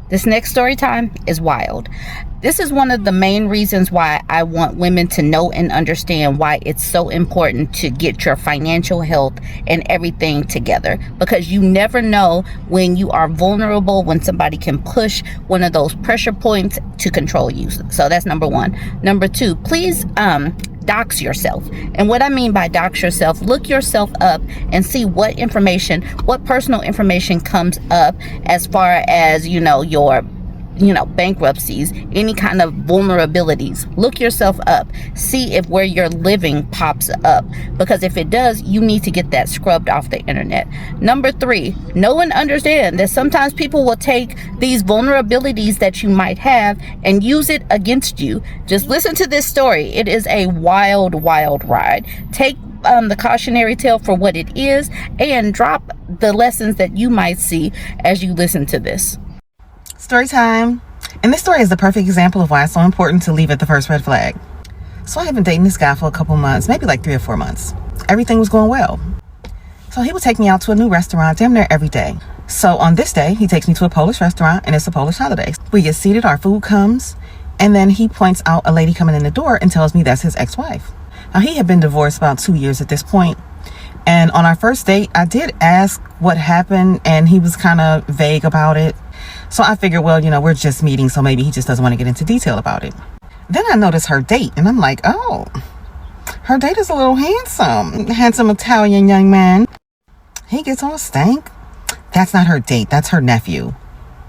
This next story time is wild. This is one of the main reasons why I want women to know and understand why it's so important to get your financial health and everything together, because you never know when you are vulnerable, when somebody can push one of those pressure points to control you. So that's number one. Number two, please dox yourself. And what I mean by dox yourself, look yourself up and see what personal information comes up as far as, your bankruptcies, any kind of vulnerabilities. Look yourself up. See if where you're living pops up, because if it does, you need to get that scrubbed off the internet. Number three, know and understand that sometimes people will take these vulnerabilities that you might have and use it against you. Just listen to this story. It is a wild, wild ride. Take the cautionary tale for what it is and drop the lessons that you might see as you listen to this. Story time. And this story is the perfect example of why it's so important to leave at the first red flag. So I have been dating this guy for a couple months, maybe like 3 or 4 months. Everything was going well. So he would take me out to a new restaurant damn near every day. So on this day, he takes me to a Polish restaurant, and it's a Polish holiday. We get seated, our food comes, and then he points out a lady coming in the door and tells me that's his ex-wife. Now, he had been divorced about 2 years at this point. And on our first date, I did ask what happened, and he was kind of vague about it. So I figured, well, we're just meeting, so maybe he just doesn't want to get into detail about it. Then I noticed her date, and I'm like, oh, her date is a little handsome Italian young man. He gets all stank. That's not her date. That's her nephew.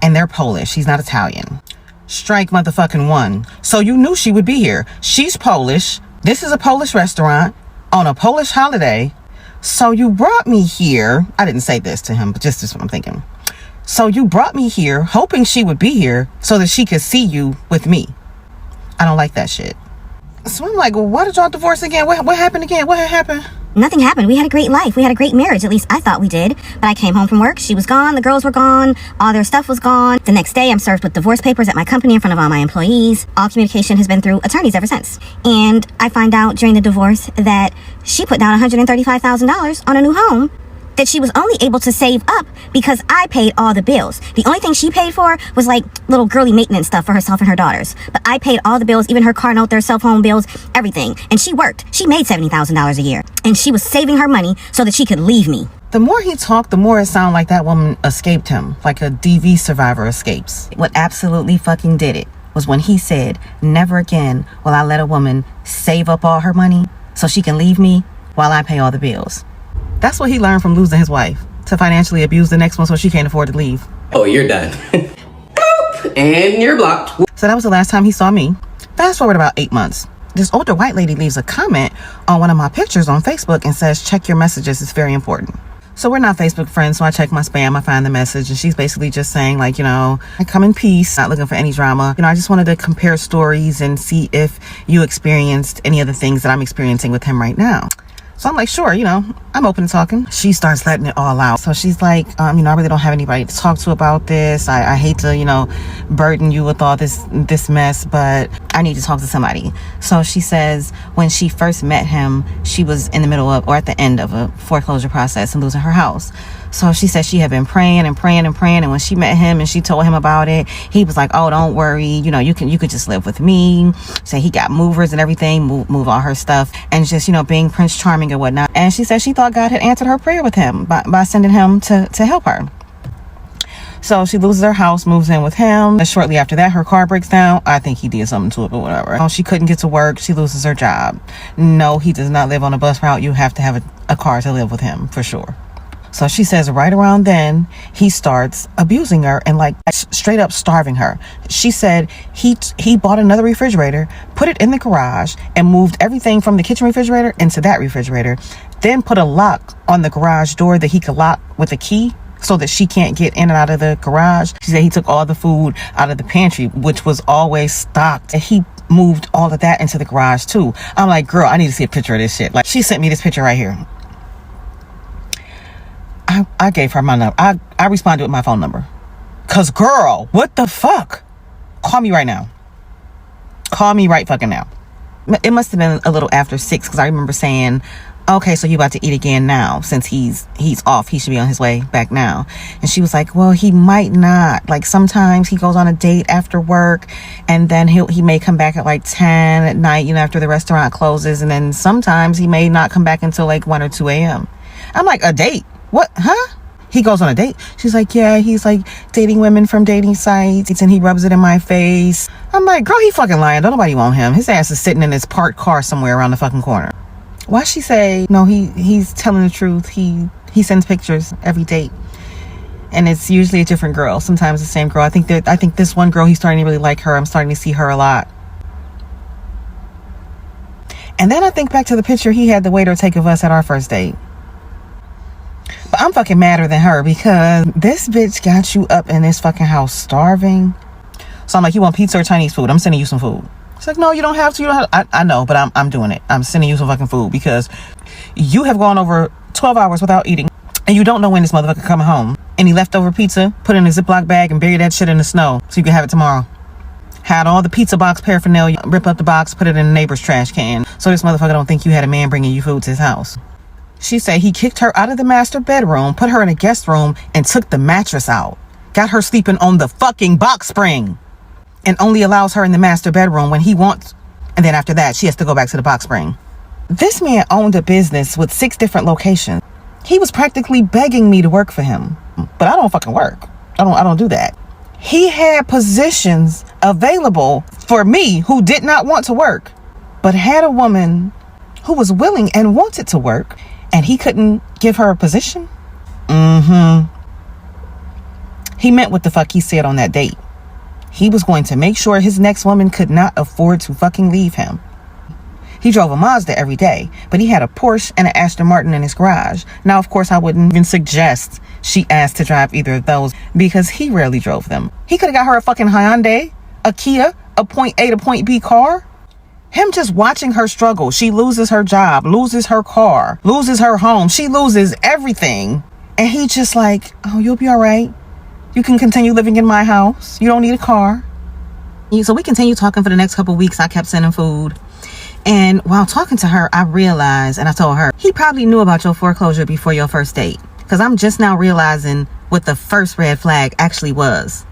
And they're Polish. She's not Italian. Strike motherfucking one. So you knew she would be here. She's Polish. This is a Polish restaurant on a Polish holiday. So you brought me here. I didn't say this to him, but just what I'm thinking. So you brought me here hoping she would be here so that she could see you with me. I don't like that shit. So I'm like, well, why did y'all divorce again? What happened again? What had happened? Nothing happened. We had a great life. We had a great marriage. At least I thought we did. But I came home from work. She was gone. The girls were gone. All their stuff was gone. The next day, I'm served with divorce papers at my company in front of all my employees. All communication has been through attorneys ever since. And I find out during the divorce that she put down $135,000 on a new home that she was only able to save up because I paid all the bills. The only thing she paid for was like little girly maintenance stuff for herself and her daughters. But I paid all the bills, even her car note, their cell phone bills, everything. And she worked. She made $70,000 a year. And she was saving her money so that she could leave me. The more he talked, the more it sounded like that woman escaped him, like a DV survivor escapes. What absolutely fucking did it was when he said, never again will I let a woman save up all her money so she can leave me while I pay all the bills. That's what he learned from losing his wife, to financially abuse the next one so she can't afford to leave. Oh, you're done. Boop, and you're blocked. So that was the last time he saw me. Fast forward about 8 months. This older white lady leaves a comment on one of my pictures on Facebook and says, check your messages, it's very important. So we're not Facebook friends, so I check my spam, I find the message, and she's basically just saying like, I come in peace, not looking for any drama. I just wanted to compare stories and see if you experienced any of the things that I'm experiencing with him right now. So I'm like, sure, I'm open to talking. She starts letting it all out. So she's like, I really don't have anybody to talk to about this. I hate to, burden you with all this mess, but I need to talk to somebody. So she says when she first met him, she was in the middle of, or at the end of a foreclosure process and losing her house. So she said she had been praying and praying and praying. And when she met him and she told him about it, he was like, oh, don't worry. You could just live with me. Say he got movers and everything, move all her stuff and just, being Prince Charming and whatnot. And she said she thought God had answered her prayer with him by sending him to help her. So she loses her house, moves in with him. And shortly after that, her car breaks down. I think he did something to it, but whatever. She couldn't get to work. She loses her job. No, he does not live on a bus route. You have to have a car to live with him for sure. So she says right around then, he starts abusing her and like straight up starving her. She said he bought another refrigerator, put it in the garage and moved everything from the kitchen refrigerator into that refrigerator. Then put a lock on the garage door that he could lock with a key so that she can't get in and out of the garage. She said he took all the food out of the pantry, which was always stocked. And he moved all of that into the garage too. I'm like, girl, I need to see a picture of this shit. Like she sent me this picture right here. I gave her my number. I responded with my phone number. Cause girl, what the fuck? Call me right now. Call me right fucking now. It must have been a little after 6 because I remember saying, okay, so you about to eat again now? Since he's off, he should be on his way back now. And she was like, well, he might not. Like, sometimes he goes on a date after work, and then he may come back at like 10 at night, you know, after the restaurant closes. And then sometimes he may not come back until like 1 or 2 a.m. I'm like, a date? What? Huh? He goes on a date? She's like, yeah, he's like dating women from dating sites, and he rubs it in my face. I'm like, girl, he fucking lying. Don't nobody want him. His ass is sitting in his parked car somewhere around the fucking corner. Why she say, no, he's telling the truth. He sends pictures every date. And it's usually a different girl. Sometimes the same girl. I think this one girl, he's starting to really like her. I'm starting to see her a lot. And then I think back to the picture he had the waiter take of us at our first date. But I'm fucking madder than her, because this bitch got you up in this fucking house starving. So I'm like, you want pizza or Chinese food? I'm sending you some food. It's like, no, you don't have to. I know, but I'm doing it. I'm sending you some fucking food, because you have gone over 12 hours without eating, and you don't know when this motherfucker coming home. Any leftover pizza, put it in a Ziploc bag and bury that shit in the snow so you can have it tomorrow. Had all the pizza box paraphernalia, rip up the box, put it in the neighbor's trash can, so this motherfucker don't think you had a man bringing you food to his house. She said he kicked her out of the master bedroom, put her in a guest room, and took the mattress out. Got her sleeping on the fucking box spring. And only allows her in the master bedroom when he wants. And then after that, she has to go back to the box spring. This man owned a business with 6 different locations. He was practically begging me to work for him. But I don't fucking work. I don't do that. He had positions available for me who did not want to work, but had a woman who was willing and wanted to work, and he couldn't give her a position? He meant what the fuck he said on that date. He was going to make sure his next woman could not afford to fucking leave him. He drove a Mazda every day, but he had a Porsche and an Aston Martin in his garage. Now, of course, I wouldn't even suggest she asked to drive either of those, because he rarely drove them. He could have got her a fucking Hyundai, a Kia, a point A to point B car. Him just watching her struggle. She loses her job, loses her car, loses her home. She loses everything. And he just like, oh, you'll be all right. You can continue living in my house. You don't need a car. So we continued talking for the next couple of weeks. I kept sending food. And while talking to her, I realized, and I told her, he probably knew about your foreclosure before your first date. Because I'm just now realizing what the first red flag actually was.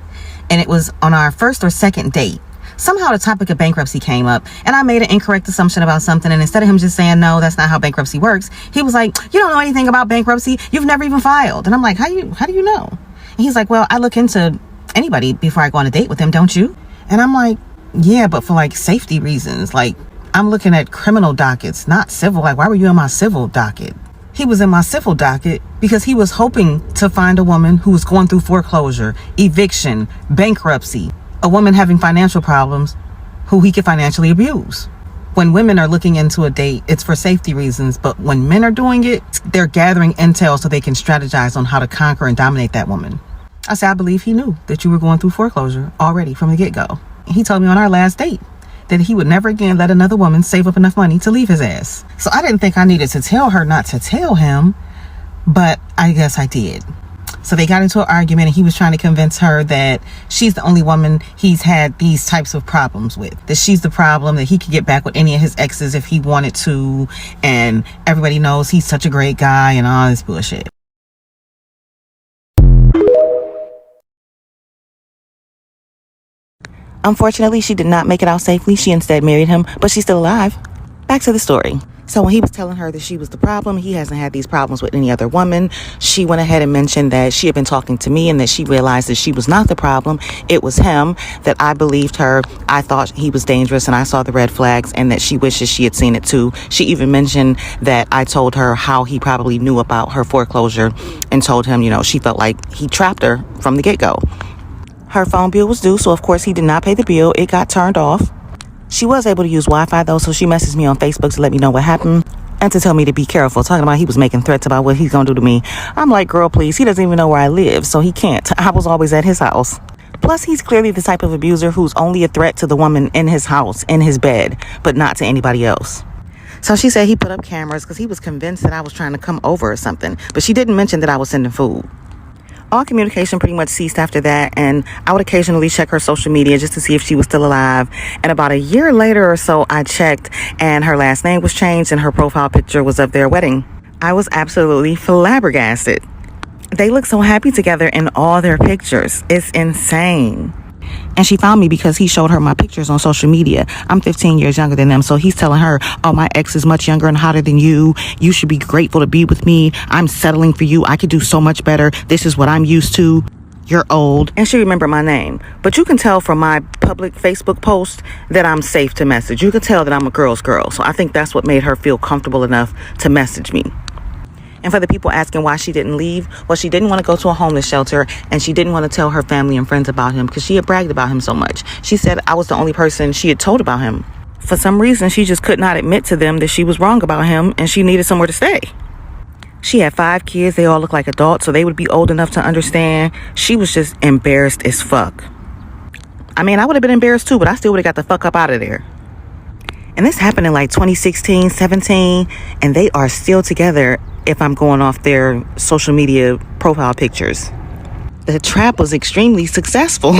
And it was on our first or second date. Somehow the topic of bankruptcy came up, and I made an incorrect assumption about something. And instead of him just saying, no, that's not how bankruptcy works, he was like, you don't know anything about bankruptcy. You've never even filed. And I'm like, how do you know? And he's like, well, I look into anybody before I go on a date with them, don't you? And I'm like, yeah, but for like safety reasons. Like, I'm looking at criminal dockets, not civil. Like, why were you in my civil docket? He was in my civil docket because he was hoping to find a woman who was going through foreclosure, eviction, bankruptcy, a woman having financial problems who he could financially abuse. When women are looking into a date, it's for safety reasons. But when men are doing it, they're gathering intel so they can strategize on how to conquer and dominate that woman. I said, I believe he knew that you were going through foreclosure already from the get-go. He told me on our last date that he would never again let another woman save up enough money to leave his ass. So I didn't think I needed to tell her not to tell him, but I guess I did. So they got into an argument, and he was trying to convince her that she's the only woman he's had these types of problems with. That she's the problem, that he could get back with any of his exes if he wanted to, and everybody knows he's such a great guy and all this bullshit. Unfortunately, she did not make it out safely. She instead married him, but she's still alive. Back to the story. So when he was telling her that she was the problem, he hasn't had these problems with any other woman. She went ahead and mentioned that she had been talking to me and that she realized that she was not the problem. It was him, that I believed her. I thought he was dangerous and I saw the red flags, and that she wishes she had seen it too. She even mentioned that I told her how he probably knew about her foreclosure and told him, you know, she felt like he trapped her from the get-go. Her phone bill was due, so of course he did not pay the bill. It got turned off. She was able to use Wi-Fi though, so she messaged me on Facebook to let me know what happened and to tell me to be careful, talking about he was making threats about what he's gonna do to me. I'm like, girl, please, he doesn't even know where I live, so he can't. I was always at his house. Plus, he's clearly the type of abuser who's only a threat to the woman in his house, in his bed, but not to anybody else. So she said he put up cameras because he was convinced that I was trying to come over or something, but she didn't mention that I was sending food. All communication pretty much ceased after that, and I would occasionally check her social media just to see if she was still alive. And about a year later or so, I checked, and her last name was changed, and her profile picture was of their wedding. I was absolutely flabbergasted. They look so happy together in all their pictures. It's insane. And she found me because he showed her my pictures on social media. I'm 15 years younger than them, so he's telling her, oh, my ex is much younger and hotter than you. You should be grateful to be with me. I'm settling for you. I could do so much better. This is what I'm used to. You're old. And she remembered my name. But you can tell from my public Facebook post that I'm safe to message. You can tell that I'm a girl's girl. So I think that's what made her feel comfortable enough to message me. And for the people asking why she didn't leave, well, she didn't want to go to a homeless shelter, and she didn't want to tell her family and friends about him because she had bragged about him so much. She said I was the only person she had told about him. For some reason, she just could not admit to them that she was wrong about him and she needed somewhere to stay. She had 5 kids. They all look like adults, so they would be old enough to understand. She was just embarrassed as fuck. I mean, I would have been embarrassed too, but I still would have got the fuck up out of there. And this happened in like 2016, 17, and they are still together if I'm going off their social media profile pictures. The trap was extremely successful.